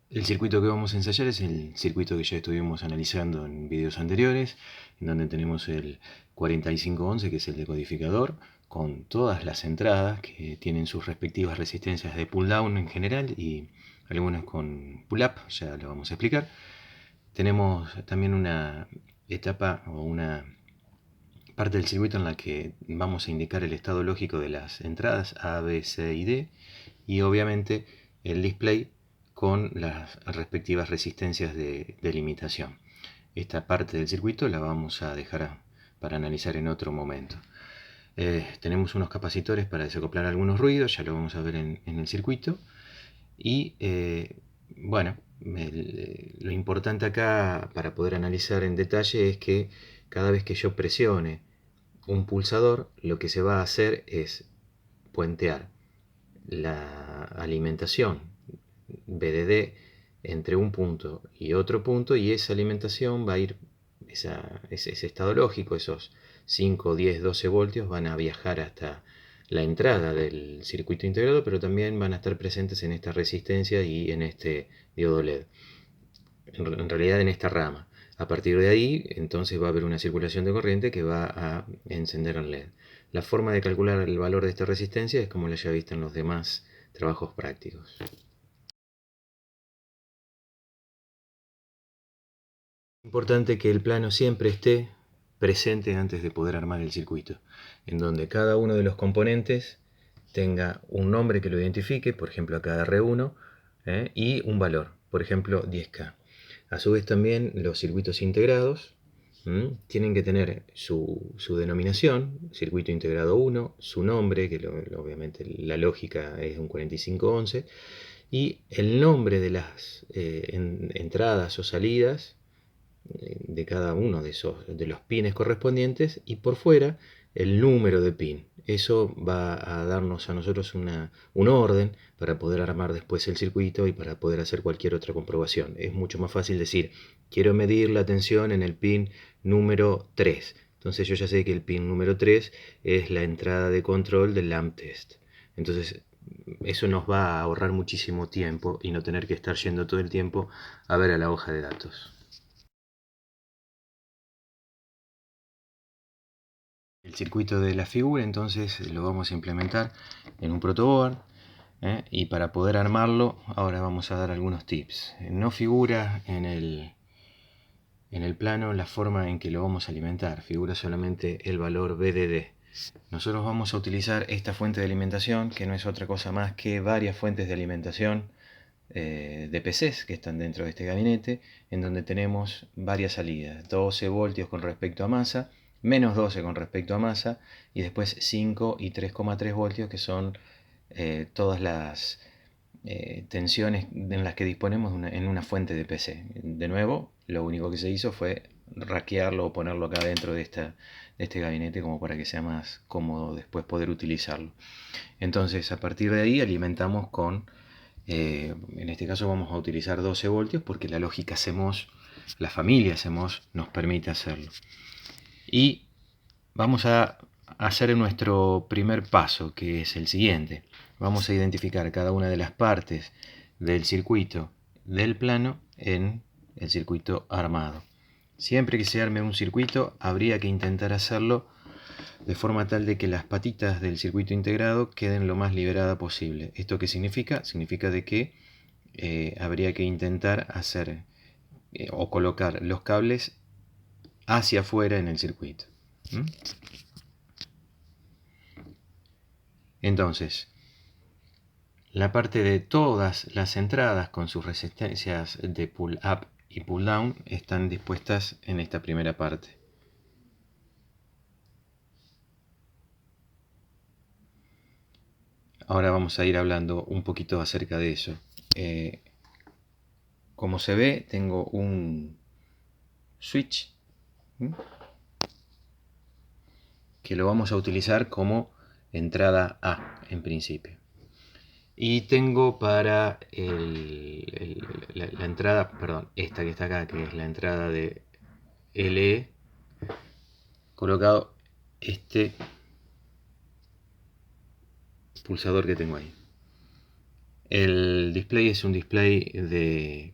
El circuito que vamos a ensayar es el circuito que ya estuvimos analizando en videos anteriores, en donde tenemos el 4511, que es el decodificador, con todas las entradas que tienen sus respectivas resistencias de pull down en general y algunas con pull up, ya lo vamos a explicar. Tenemos también una etapa o una parte del circuito en la que vamos a indicar el estado lógico de las entradas A, B, C y D, y obviamente el display con las respectivas resistencias de limitación. Esta parte del circuito la vamos a dejar para analizar en otro momento. Tenemos unos capacitores para desacoplar algunos ruidos, ya lo vamos a ver en el circuito. Y bueno, lo importante acá para poder analizar en detalle es que cada vez que yo presione un pulsador, lo que se va a hacer es puentear la alimentación BDD entre un punto y otro punto, y esa alimentación va a ir, ese estado lógico, esos 5, 10, 12 voltios van a viajar hasta la entrada del circuito integrado, pero también van a estar presentes en esta resistencia y en este diodo LED, en realidad en esta rama. A partir de ahí, entonces va a haber una circulación de corriente que va a encender el LED. La forma de calcular el valor de esta resistencia es como la ya visto en los demás trabajos prácticos. Importante que el plano siempre esté presente antes de poder armar el circuito, en donde cada uno de los componentes tenga un nombre que lo identifique, por ejemplo acá R1, y un valor, por ejemplo 10K. A su vez también los circuitos integrados tienen que tener su denominación, circuito integrado 1, su nombre, que obviamente la lógica es un 4511, y el nombre de las entradas o salidas de cada uno de los pines correspondientes, y por fuera el número de pin. Eso va a darnos a nosotros un orden para poder armar después el circuito y para poder hacer cualquier otra comprobación. Es mucho más fácil decir, quiero medir la tensión en el pin número 3. Entonces yo ya sé que el pin número 3 es la entrada de control del lamp test. Entonces eso nos va a ahorrar muchísimo tiempo y no tener que estar yendo todo el tiempo a ver a la hoja de datos. El circuito de la figura entonces lo vamos a implementar en un protoboard, y para poder armarlo ahora vamos a dar algunos tips. No figura en el plano la forma en que lo vamos a alimentar, figura solamente el valor BDD. Nosotros vamos a utilizar esta fuente de alimentación, que no es otra cosa más que varias fuentes de alimentación de PCs que están dentro de este gabinete, en donde tenemos varias salidas, 12 voltios con respecto a masa, menos 12 con respecto a masa, y después 5 y 3,3 voltios, que son todas las tensiones en las que disponemos en una fuente de PC. De nuevo, lo único que se hizo fue raquearlo o ponerlo acá dentro de este gabinete como para que sea más cómodo después poder utilizarlo. Entonces, a partir de ahí alimentamos con en este caso vamos a utilizar 12 voltios porque la lógica CMOS, la familia CMOS nos permite hacerlo. Y vamos a hacer nuestro primer paso, que es el siguiente. Vamos a identificar cada una de las partes del circuito del plano en el circuito armado. Siempre que se arme un circuito, habría que intentar hacerlo de forma tal de que las patitas del circuito integrado queden lo más liberada posible. ¿Esto qué significa? Significa de que habría que intentar hacer o colocar los cables hacia afuera en el circuito. Entonces, la parte de todas las entradas con sus resistencias de pull up y pull down están dispuestas en esta primera parte. Ahora vamos a ir hablando un poquito acerca de eso. Como se ve, tengo un switch que lo vamos a utilizar como entrada A en principio. Y tengo para la entrada, perdón, esta que está acá, que es la entrada de LE, colocado este pulsador que tengo ahí. El display es un display de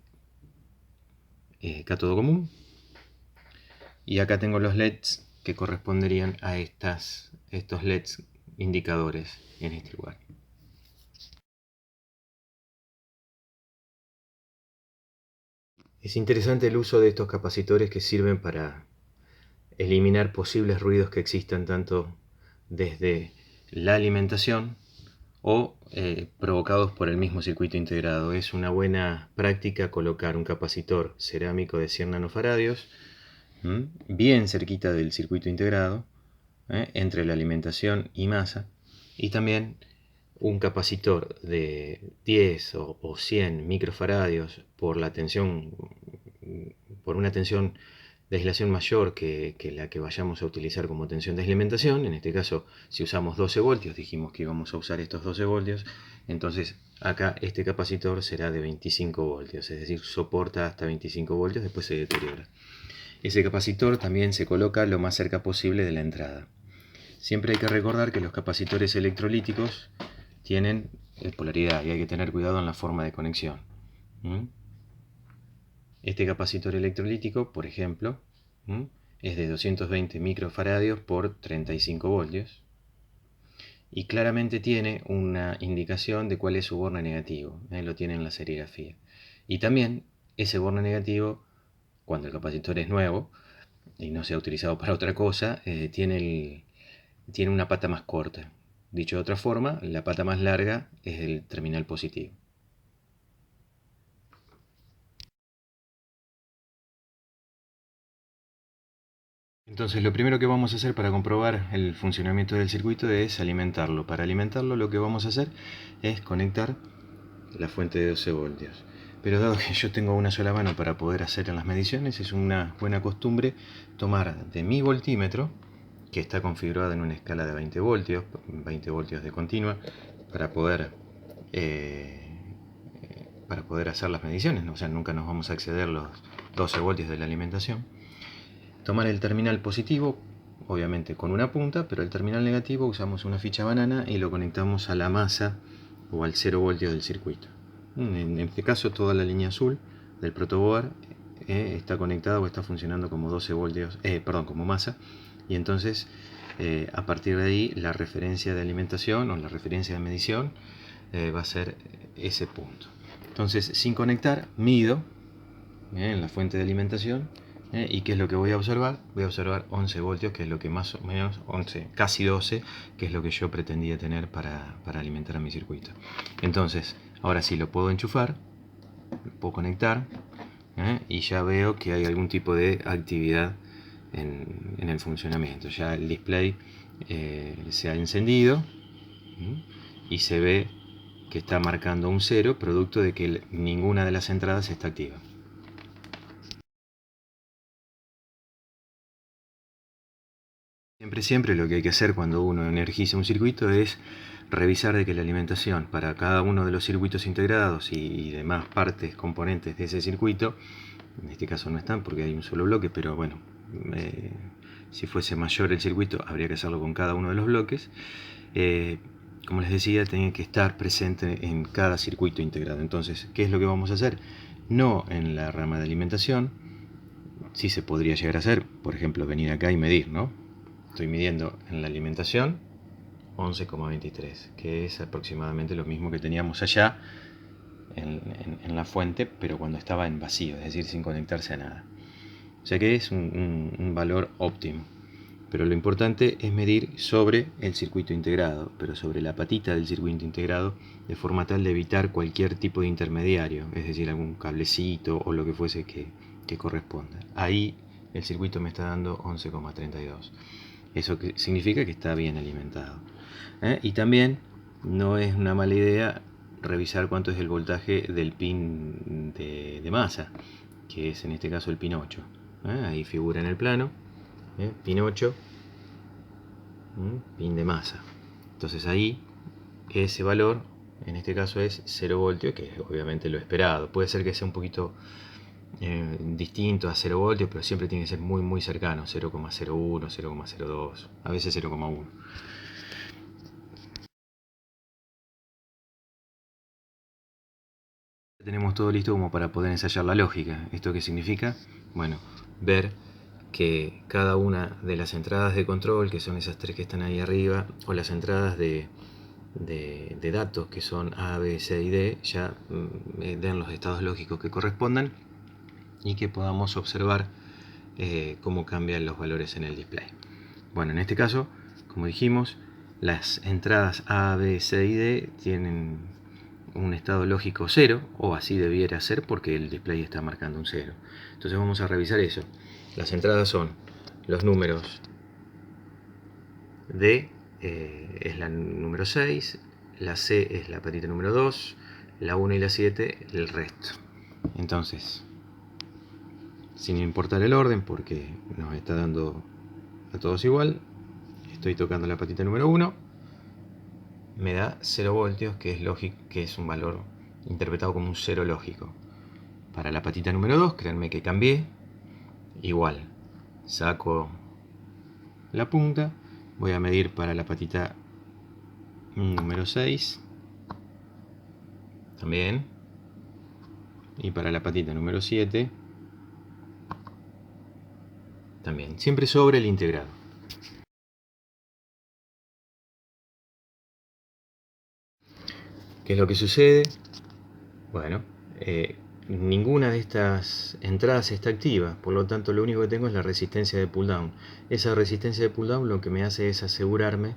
cátodo común. Y acá tengo los LEDs que corresponderían a estos LEDs indicadores en este lugar. Es interesante el uso de estos capacitores que sirven para eliminar posibles ruidos que existan tanto desde la alimentación o provocados por el mismo circuito integrado. Es una buena práctica colocar un capacitor cerámico de 100 nanofaradios bien cerquita del circuito integrado, entre la alimentación y masa, y también un capacitor de 10 o 100 microfaradios por una tensión de aislación mayor que la que vayamos a utilizar como tensión de alimentación. En este caso, si usamos 12 voltios, dijimos que íbamos a usar estos 12 voltios, entonces acá este capacitor será de 25 voltios, es decir, soporta hasta 25 voltios, después se deteriora. Ese capacitor también se coloca lo más cerca posible de la entrada. Siempre hay que recordar que los capacitores electrolíticos tienen polaridad y hay que tener cuidado en la forma de conexión. Este capacitor electrolítico, por ejemplo, es de 220 microfaradios por 35 voltios y claramente tiene una indicación de cuál es su borne negativo, lo tiene en la serigrafía. Y también ese borne negativo, cuando el capacitor es nuevo y no se ha utilizado para otra cosa, tiene una pata más corta. Dicho de otra forma, la pata más larga es el terminal positivo. Entonces lo primero que vamos a hacer para comprobar el funcionamiento del circuito es alimentarlo. Para alimentarlo lo que vamos a hacer es conectar la fuente de 12 voltios. Pero dado que yo tengo una sola mano para poder hacer las mediciones, es una buena costumbre tomar de mi voltímetro, que está configurado en una escala de 20 voltios de continua, para poder hacer las mediciones, o sea, nunca nos vamos a exceder los 12 voltios de la alimentación. Tomar el terminal positivo, obviamente con una punta, pero el terminal negativo usamos una ficha banana y lo conectamos a la masa o al 0 voltios del circuito. En este caso toda la línea azul del protoboard está conectada o está funcionando como 12 voltios, como masa, y entonces a partir de ahí la referencia de alimentación o la referencia de medición va a ser ese punto. Entonces, sin conectar, mido en la fuente de alimentación. ¿Y qué es lo que voy a observar? Voy a observar 11 voltios, que es lo que más o menos, 11, casi 12, que es lo que yo pretendía tener para alimentar a mi circuito. Entonces, ahora sí lo puedo enchufar, lo puedo conectar, y ya veo que hay algún tipo de actividad en el funcionamiento. Ya el display se ha encendido y se ve que está marcando un 0, producto de que ninguna de las entradas está activa. Siempre lo que hay que hacer cuando uno energiza un circuito es revisar de que la alimentación para cada uno de los circuitos integrados y demás partes, componentes de ese circuito, en este caso no están porque hay un solo bloque, pero bueno, si fuese mayor el circuito habría que hacerlo con cada uno de los bloques. Como les decía, tiene que estar presente en cada circuito integrado. Entonces, ¿qué es lo que vamos a hacer? No en la rama de alimentación, sí se podría llegar a hacer, por ejemplo, venir acá y medir, ¿no? Estoy midiendo en la alimentación 11,23, que es aproximadamente lo mismo que teníamos allá en la fuente, pero cuando estaba en vacío, es decir, sin conectarse a nada. O sea que es un valor óptimo. Pero lo importante es medir sobre el circuito integrado, pero sobre la patita del circuito integrado, de forma tal de evitar cualquier tipo de intermediario, es decir, algún cablecito o lo que fuese que corresponda. Ahí el circuito me está dando 11,32. Eso significa que está bien alimentado. Y también no es una mala idea revisar cuánto es el voltaje del pin de masa, que es en este caso el pin 8. Ahí figura en el plano. Pin 8, pin de masa. Entonces ahí ese valor en este caso es 0 voltios, que es obviamente lo esperado. Puede ser que sea un poquito distinto a 0 voltios, pero siempre tiene que ser muy cercano, 0,01, 0,02, a veces 0,1. Tenemos todo listo como para poder ensayar la lógica. ¿Esto qué significa? Bueno, ver que cada una de las entradas de control, que son esas tres que están ahí arriba, o las entradas de datos, que son A, B, C y D, ya den los estados lógicos que correspondan y que podamos observar cómo cambian los valores en el display. Bueno, en este caso, como dijimos, las entradas A, B, C y D tienen un estado lógico 0, o así debiera ser porque el display está marcando un 0. Entonces vamos a revisar eso. Las entradas son los números D, es la número 6, la C es la patita número 2, la 1 y la 7 el resto. Entonces, sin importar el orden, porque nos está dando a todos igual, estoy tocando la patita número 1, me da 0 voltios, que es un valor interpretado como un 0 lógico. Para la patita número 2, créanme que cambié, igual, saco la punta, voy a medir para la patita número 6, también, y para la patita número 7, también, siempre sobre el integrado. ¿Qué es lo que sucede? Bueno, ninguna de estas entradas está activa, por lo tanto lo único que tengo es la resistencia de pull down. Esa resistencia de pull down lo que me hace es asegurarme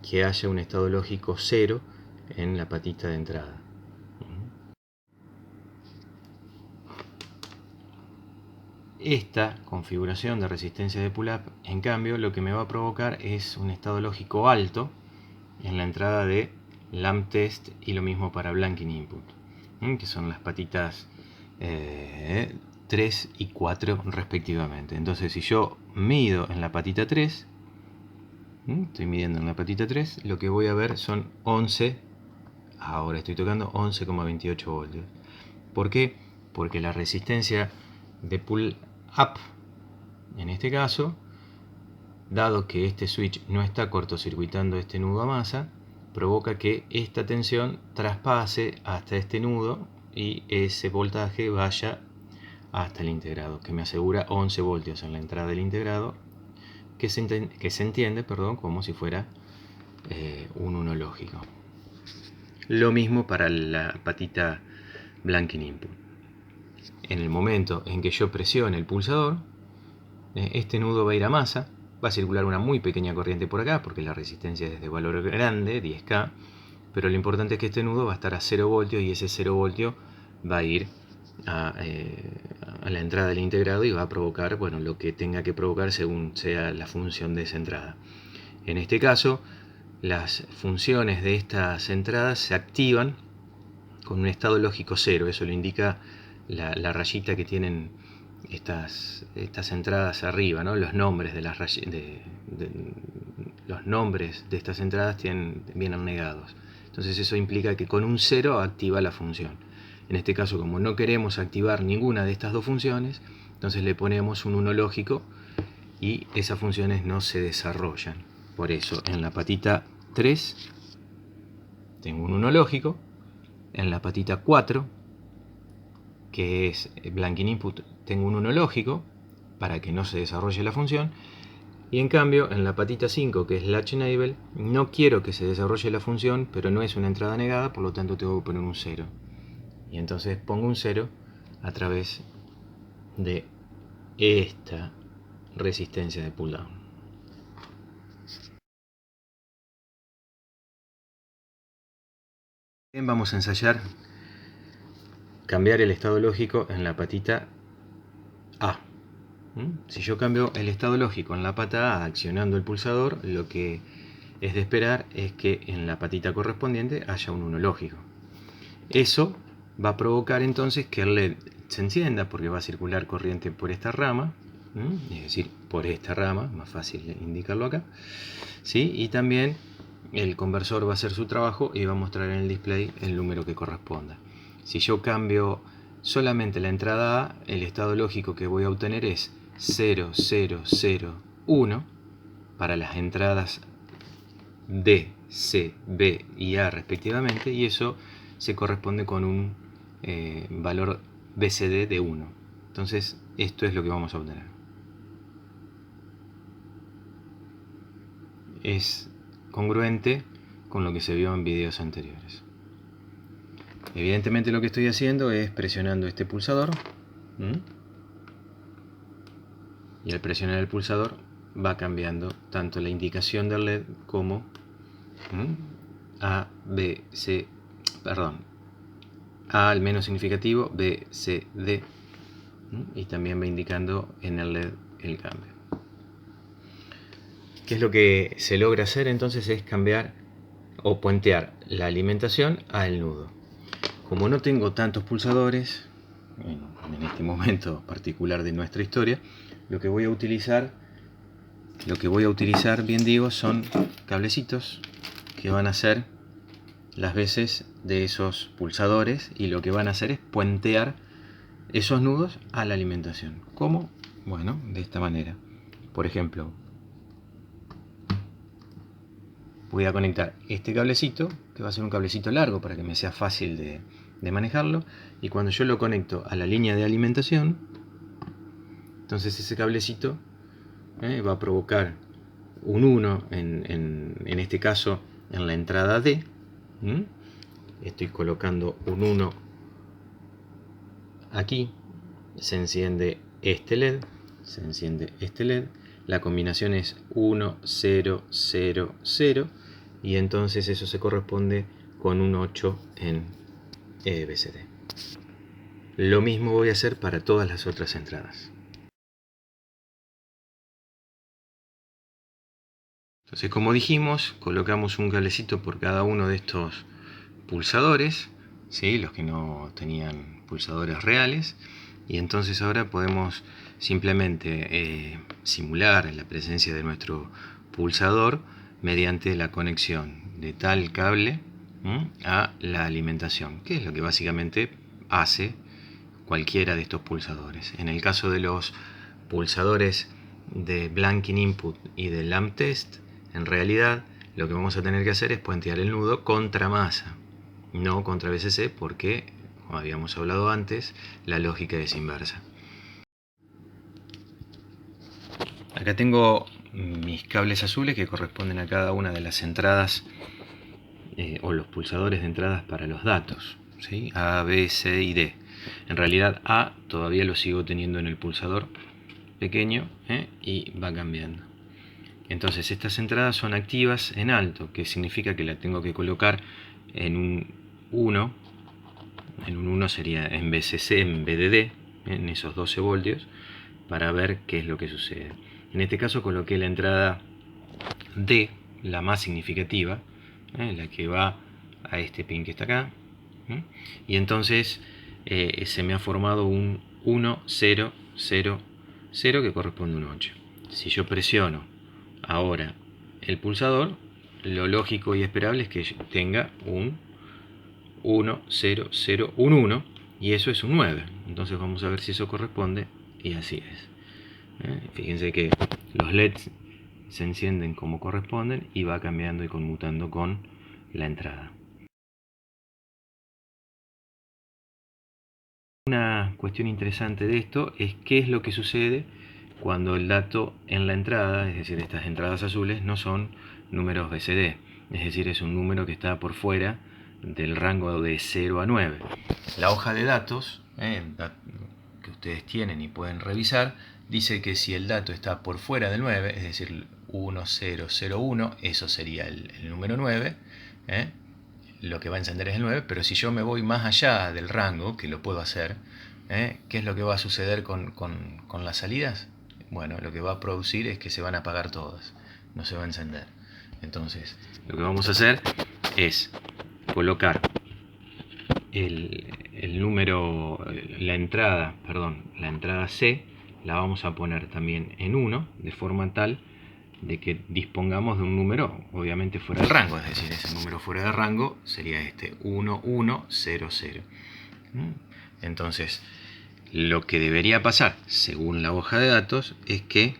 que haya un estado lógico 0 en la patita de entrada. Esta configuración de resistencia de pull-up, en cambio, lo que me va a provocar es un estado lógico alto en la entrada de lamp test, y lo mismo para blanking input, que son las patitas 3 y 4 respectivamente. Entonces, si yo mido en la patita 3, estoy midiendo en la patita 3, lo que voy a ver son 11, ahora estoy tocando 11,28 voltios. ¿Por qué? Porque la resistencia de pull up, en este caso, dado que este switch no está cortocircuitando este nudo a masa, provoca que esta tensión traspase hasta este nudo y ese voltaje vaya hasta el integrado, que me asegura 11 voltios en la entrada del integrado, que se entiende como si fuera un 1 lógico. Lo mismo para la patita blanking input. En el momento en que yo presione el pulsador, este nudo va a ir a masa, va a circular una muy pequeña corriente por acá, porque la resistencia es de valor grande, 10K, pero lo importante es que este nudo va a estar a 0 voltios, y ese 0 voltio va a ir a la entrada del integrado y va a provocar, bueno, lo que tenga que provocar según sea la función de esa entrada. En este caso, las funciones de estas entradas se activan con un estado lógico 0, eso lo indica la rayita que tienen estas entradas arriba, ¿no? Los nombres de los nombres de estas entradas vienen negados. Entonces eso implica que con un 0 activa la función. En este caso, como no queremos activar ninguna de estas dos funciones, entonces le ponemos un 1 lógico y esas funciones no se desarrollan. Por eso en la patita 3 tengo un 1 lógico, en la patita 4, que es blanking input, tengo un 1 lógico para que no se desarrolle la función, y en cambio en la patita 5, que es latch enable, no quiero que se desarrolle la función, pero no es una entrada negada, por lo tanto tengo que poner un 0, y entonces pongo un 0 a través de esta resistencia de pull down. Bien, vamos a ensayar cambiar el estado lógico en la patita A. Si yo cambio el estado lógico en la pata A accionando el pulsador, lo que es de esperar es que en la patita correspondiente haya un 1 lógico. Eso va a provocar entonces que el LED se encienda, porque va a circular corriente por esta rama, es decir, por esta rama, más fácil indicarlo acá, ¿sí? Y también el conversor va a hacer su trabajo y va a mostrar en el display el número que corresponda. Si yo cambio solamente la entrada A, el estado lógico que voy a obtener es 0, 0, 0, 1 para las entradas D, C, B y A respectivamente, y eso se corresponde con un valor BCD de 1. Entonces esto es lo que vamos a obtener. Es congruente con lo que se vio en videos anteriores. Evidentemente lo que estoy haciendo es presionando este pulsador. Y al presionar el pulsador va cambiando tanto la indicación del LED como A, B, C, perdón, A al menos significativo, B, C, D, y también va indicando en el LED el cambio. ¿Qué es lo que se logra hacer entonces? Es cambiar o puentear la alimentación al nudo. Como no tengo tantos pulsadores, en este momento particular de nuestra historia, lo que voy a utilizar, bien digo, son cablecitos que van a ser las veces de esos pulsadores, y lo que van a hacer es puentear esos nudos a la alimentación. ¿Cómo? Bueno, de esta manera. Por ejemplo, voy a conectar este cablecito, que va a ser un cablecito largo para que me sea fácil de manejarlo, y cuando yo lo conecto a la línea de alimentación, entonces ese cablecito va a provocar un 1 en este caso en la entrada D. Estoy colocando un 1 aquí, se enciende este LED, la combinación es 1, 0, 0, 0, y entonces eso se corresponde con un 8 en BCD. Lo mismo voy a hacer para todas las otras entradas. Entonces, como dijimos, colocamos un cablecito por cada uno de estos pulsadores, ¿sí? Los que no tenían pulsadores reales, y entonces ahora podemos simplemente simular la presencia de nuestro pulsador mediante la conexión de tal cable a la alimentación, que es lo que básicamente hace cualquiera de estos pulsadores. En el caso de los pulsadores de Blanking Input y de Lamp Test, en realidad lo que vamos a tener que hacer es puentear el nudo contra masa, no contra BCC, porque, como habíamos hablado antes, la lógica es inversa. Acá tengo mis cables azules que corresponden a cada una de las entradas o los pulsadores de entradas para los datos, ¿sí? A, B, C y D. En realidad A todavía lo sigo teniendo en el pulsador pequeño y va cambiando. Entonces estas entradas son activas en alto, que significa que la tengo que colocar en un 1. En un 1 sería en BCC, en BDD, en esos 12 voltios, para ver qué es lo que sucede. En este caso coloqué la entrada D, la más significativa, la que va a este pin que está acá, y entonces se me ha formado un 1, 0, 0, 0 que corresponde a un 8. Si yo presiono ahora el pulsador, lo lógico y esperable es que tenga un 1, 0, 0, un 1, y eso es un 9. Entonces vamos a ver si eso corresponde, y así es. Fíjense que los LEDs se encienden como corresponden y va cambiando y conmutando con la entrada. Una cuestión interesante de esto es qué es lo que sucede cuando el dato en la entrada, es decir, estas entradas azules, no son números BCD, es decir, es un número que está por fuera del rango de 0 a 9. La hoja de datos que ustedes tienen y pueden revisar dice que si el dato está por fuera del 9, es decir, 1001, eso sería el número 9, lo que va a encender es el 9, pero si yo me voy más allá del rango, que lo puedo hacer, ¿qué es lo que va a suceder con las salidas? Bueno, lo que va a producir es que se van a apagar todas, no se va a encender. Entonces, lo que vamos a hacer es colocar el número, la entrada C, la vamos a poner también en 1, de forma tal de que dispongamos de un número obviamente fuera de rango, es decir, ese número fuera de rango sería este 1100. Entonces, lo que debería pasar, según la hoja de datos, es que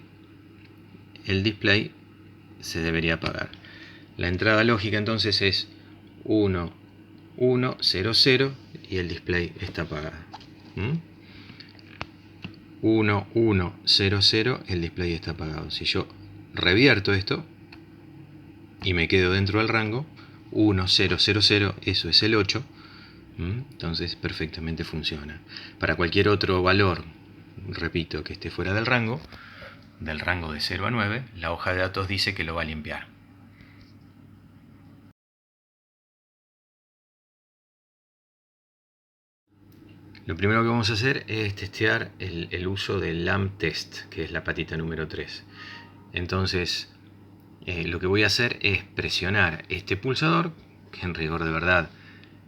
el display se debería apagar. La entrada lógica entonces es 1, 1, 0, 0 y el display está apagado. 1, 1, 0, 0, el display está apagado. Si yo revierto esto y me quedo dentro del rango, 1, 0, 0, 0, eso es el 8. Entonces perfectamente funciona. Para cualquier otro valor, repito, que esté fuera del rango de 0 a 9, la hoja de datos dice que lo va a limpiar. Lo primero que vamos a hacer es testear el uso del LAMP test, que es la patita número 3. Entonces, lo que voy a hacer es presionar este pulsador, que en rigor de verdad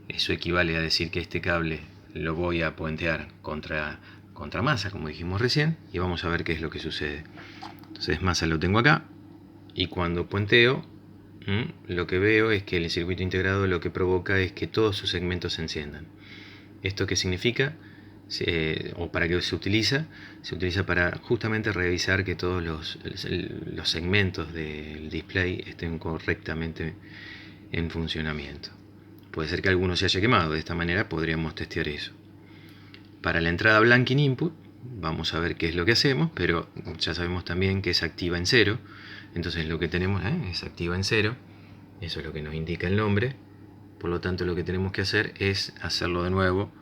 eso equivale a decir que este cable lo voy a puentear contra masa, como dijimos recién, y vamos a ver qué es lo que sucede. Entonces masa lo tengo acá, y cuando puenteo, lo que veo es que el circuito integrado lo que provoca es que todos sus segmentos se enciendan. ¿Esto qué significa? ¿O para qué se utiliza? Se utiliza para justamente revisar que todos los segmentos del display estén correctamente en funcionamiento. Puede ser que alguno se haya quemado, de esta manera podríamos testear eso. Para la entrada blanking input vamos a ver qué es lo que hacemos, pero ya sabemos también que es activa en 0. Entonces lo que tenemos es activa en 0, eso es lo que nos indica el nombre. Por lo tanto, lo que tenemos que hacer es hacerlo de nuevo,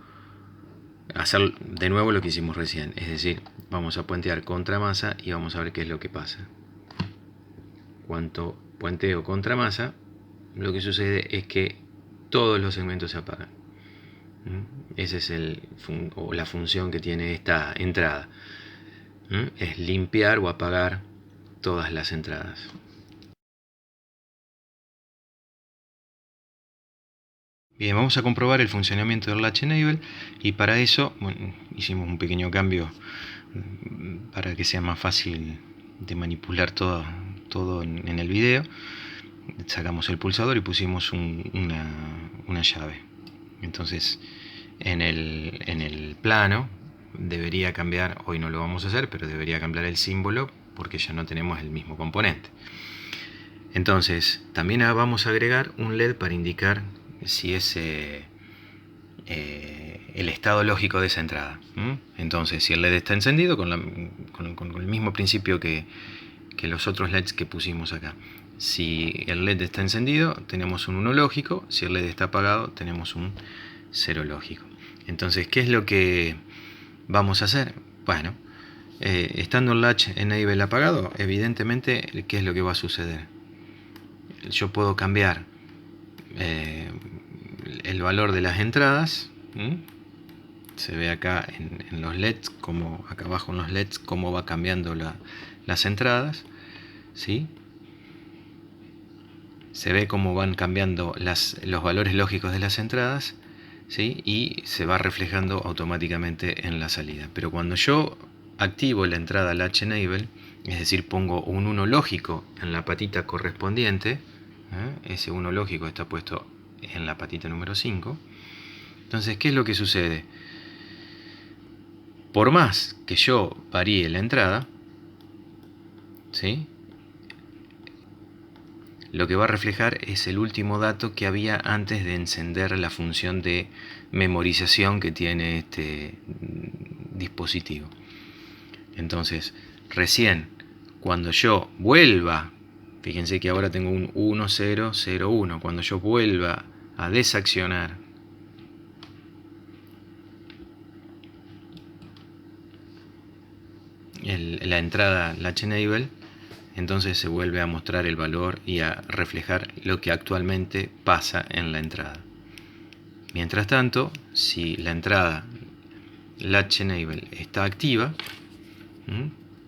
hacer de nuevo lo que hicimos recién, es decir, vamos a puentear contra masa y vamos a ver qué es lo que pasa. Cuando puenteo contra masa, lo que sucede es que todos los segmentos se apagan. Esa es la función que tiene esta entrada. Es limpiar o apagar todas las entradas. Bien, vamos a comprobar el funcionamiento del Latch Enable, y para eso hicimos un pequeño cambio para que sea más fácil de manipular todo en el video. Sacamos el pulsador y pusimos una llave. Entonces en el plano debería cambiar, hoy no lo vamos a hacer, pero debería cambiar el símbolo porque ya no tenemos el mismo componente. Entonces también vamos a agregar un LED para indicar si es el estado lógico de esa entrada. Entonces, si el LED está encendido, con el mismo principio que los otros LEDs que pusimos acá. Si el LED está encendido, tenemos un 1 lógico. Si el LED está apagado, tenemos un 0 lógico. Entonces, ¿qué es lo que vamos a hacer? Bueno, estando el Latch Enable apagado, evidentemente, ¿qué es lo que va a suceder? Yo puedo cambiar el valor de las entradas. Se ve acá en los LEDs, como acá abajo en los LEDs, cómo va cambiando las entradas, ¿sí? Se ve cómo van cambiando los valores lógicos de las entradas, ¿sí? Y se va reflejando automáticamente en la salida. Pero cuando yo activo la entrada Latch Enable, es decir, pongo un 1 lógico en la patita correspondiente, ese 1 lógico está puesto en la patita número 5. Entonces, ¿qué es lo que sucede? Por más que yo varíe la entrada, ¿sí?, lo que va a reflejar es el último dato que había antes de encender la función de memorización que tiene este dispositivo. Entonces, recién cuando yo vuelva, fíjense que ahora tengo un 1001, cuando yo vuelva a desaccionar la entrada Latch Enable, entonces se vuelve a mostrar el valor y a reflejar lo que actualmente pasa en la entrada. Mientras tanto, si la entrada Latch Enable está activa,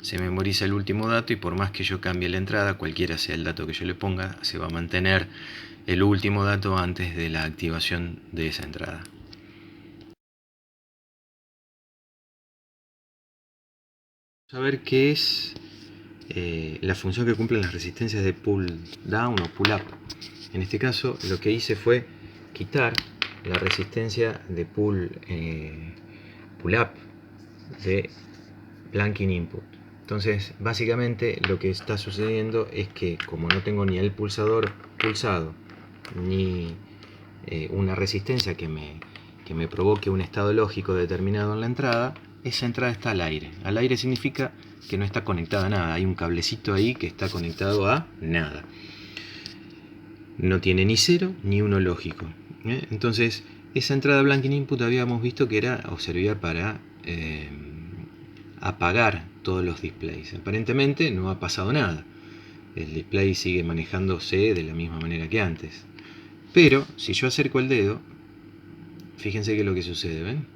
se memoriza el último dato, y por más que yo cambie la entrada, cualquiera sea el dato que yo le ponga, se va a mantener el último dato antes de la activación de esa entrada. Vamos a ver qué es la función que cumplen las resistencias de pull down o pull up. En este caso lo que hice fue quitar la resistencia de pull up de blanking input. Entonces básicamente lo que está sucediendo es que, como no tengo ni el pulsador pulsado ni una resistencia que me provoque un estado lógico determinado en la entrada, esa entrada está al aire. Al aire significa que no está conectada a nada, hay un cablecito ahí que está conectado a nada. No tiene ni 0 ni 1 lógico. Entonces, esa entrada blanking input habíamos visto que era o servía para apagar todos los displays. Aparentemente no ha pasado nada. El display sigue manejándose de la misma manera que antes. Pero si yo acerco el dedo, fíjense qué es lo que sucede, ¿ven?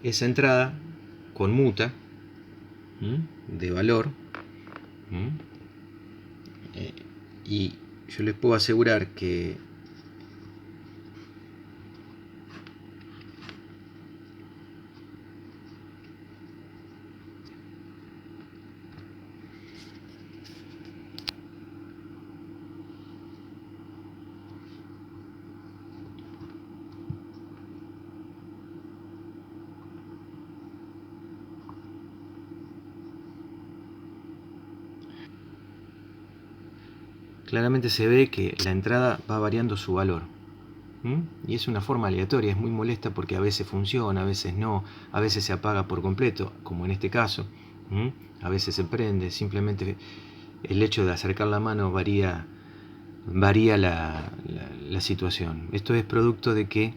Esa entrada conmuta de valor y yo les puedo asegurar que claramente se ve que la entrada va variando su valor. Y es una forma aleatoria, es muy molesta porque a veces funciona, a veces no, a veces se apaga por completo, como en este caso. A veces se prende, simplemente el hecho de acercar la mano varía la situación. Esto es producto de que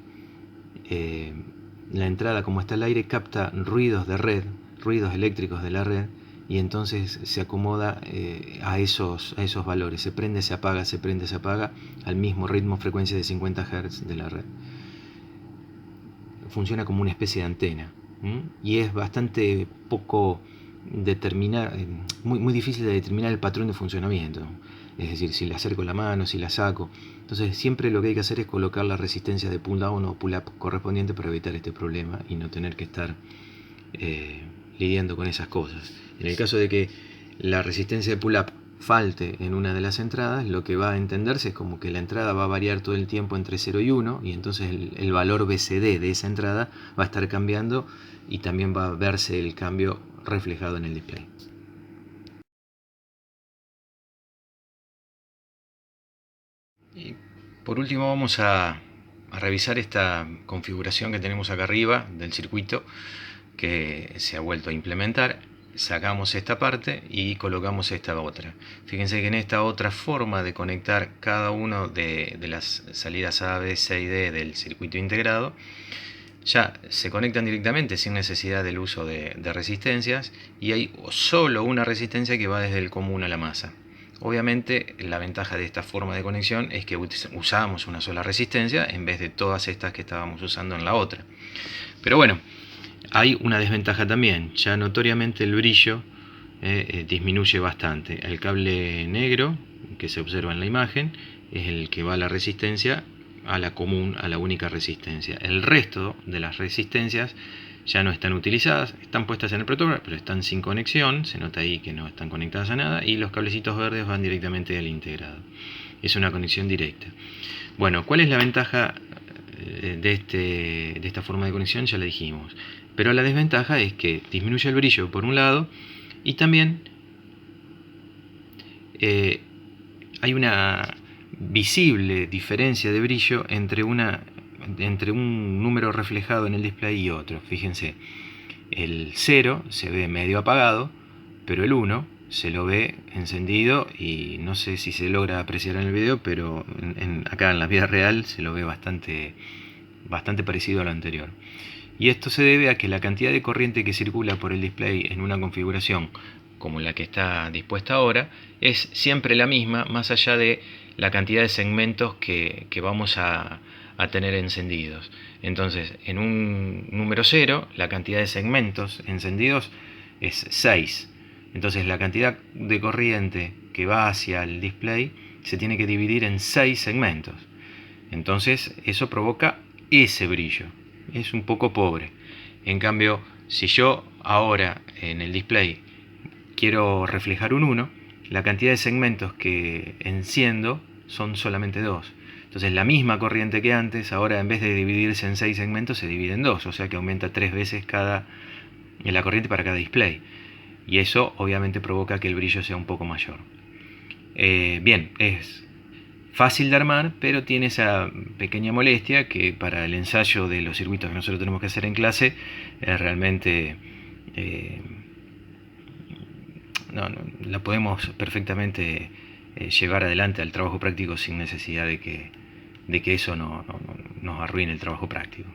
la entrada, como está al aire, capta ruidos de red, ruidos eléctricos de la red, y entonces se acomoda a esos valores. Se prende, se apaga, se prende, se apaga al mismo ritmo, frecuencia de 50 Hz de la red. Funciona como una especie de antena, y es bastante poco determinar, muy difícil de determinar el patrón de funcionamiento. Es decir, si le acerco la mano, si la saco. Entonces siempre lo que hay que hacer es colocar la resistencia de pull down o pull up correspondiente para evitar este problema y no tener que estar lidiando con esas cosas. En el caso de que la resistencia de pull up falte en una de las entradas, lo que va a entenderse es como que la entrada va a variar todo el tiempo entre 0 y 1, y entonces el valor BCD de esa entrada va a estar cambiando y también va a verse el cambio reflejado en el display. Y por último vamos a revisar esta configuración que tenemos acá arriba del circuito que se ha vuelto a implementar. Sacamos esta parte y colocamos esta otra. Fíjense que en esta otra forma de conectar cada uno de las salidas A, B, C y D del circuito integrado, ya se conectan directamente sin necesidad del uso de resistencias, y hay solo una resistencia que va desde el común a la masa. Obviamente la ventaja de esta forma de conexión es que usamos una sola resistencia en vez de todas estas que estábamos usando en la otra. Pero bueno, hay una desventaja también. Ya notoriamente el brillo disminuye bastante. El cable negro que se observa en la imagen es el que va a la resistencia, a la común, a la única resistencia. El resto de las resistencias ya no están utilizadas, están puestas en el protoboard, pero están sin conexión. Se nota ahí que no están conectadas a nada, y los cablecitos verdes van directamente al integrado. Es una conexión directa. Bueno, ¿cuál es la ventaja de esta forma de conexión? Ya la dijimos. Pero la desventaja es que disminuye el brillo por un lado, y también hay una visible diferencia de brillo entre un número reflejado en el display y otro. Fíjense, el 0 se ve medio apagado, pero el 1 se lo ve encendido, y no sé si se logra apreciar en el video, pero acá en la vida real se lo ve bastante parecido a lo anterior. Y esto se debe a que la cantidad de corriente que circula por el display en una configuración como la que está dispuesta ahora es siempre la misma, más allá de la cantidad de segmentos que vamos a tener encendidos. Entonces, en un número 0, la cantidad de segmentos encendidos es 6. Entonces, la cantidad de corriente que va hacia el display se tiene que dividir en 6 segmentos. Entonces, eso provoca ese brillo. Es un poco pobre. En cambio, si yo ahora en el display quiero reflejar un 1, la cantidad de segmentos que enciendo son solamente 2. Entonces la misma corriente que antes, ahora en vez de dividirse en 6 segmentos, se divide en 2, o sea que aumenta 3 veces la corriente para cada display. Y eso obviamente provoca que el brillo sea un poco mayor. Bien, es fácil de armar, pero tiene esa pequeña molestia que para el ensayo de los circuitos que nosotros tenemos que hacer en clase realmente la podemos perfectamente llevar adelante al trabajo práctico sin necesidad de que eso nos arruine el trabajo práctico.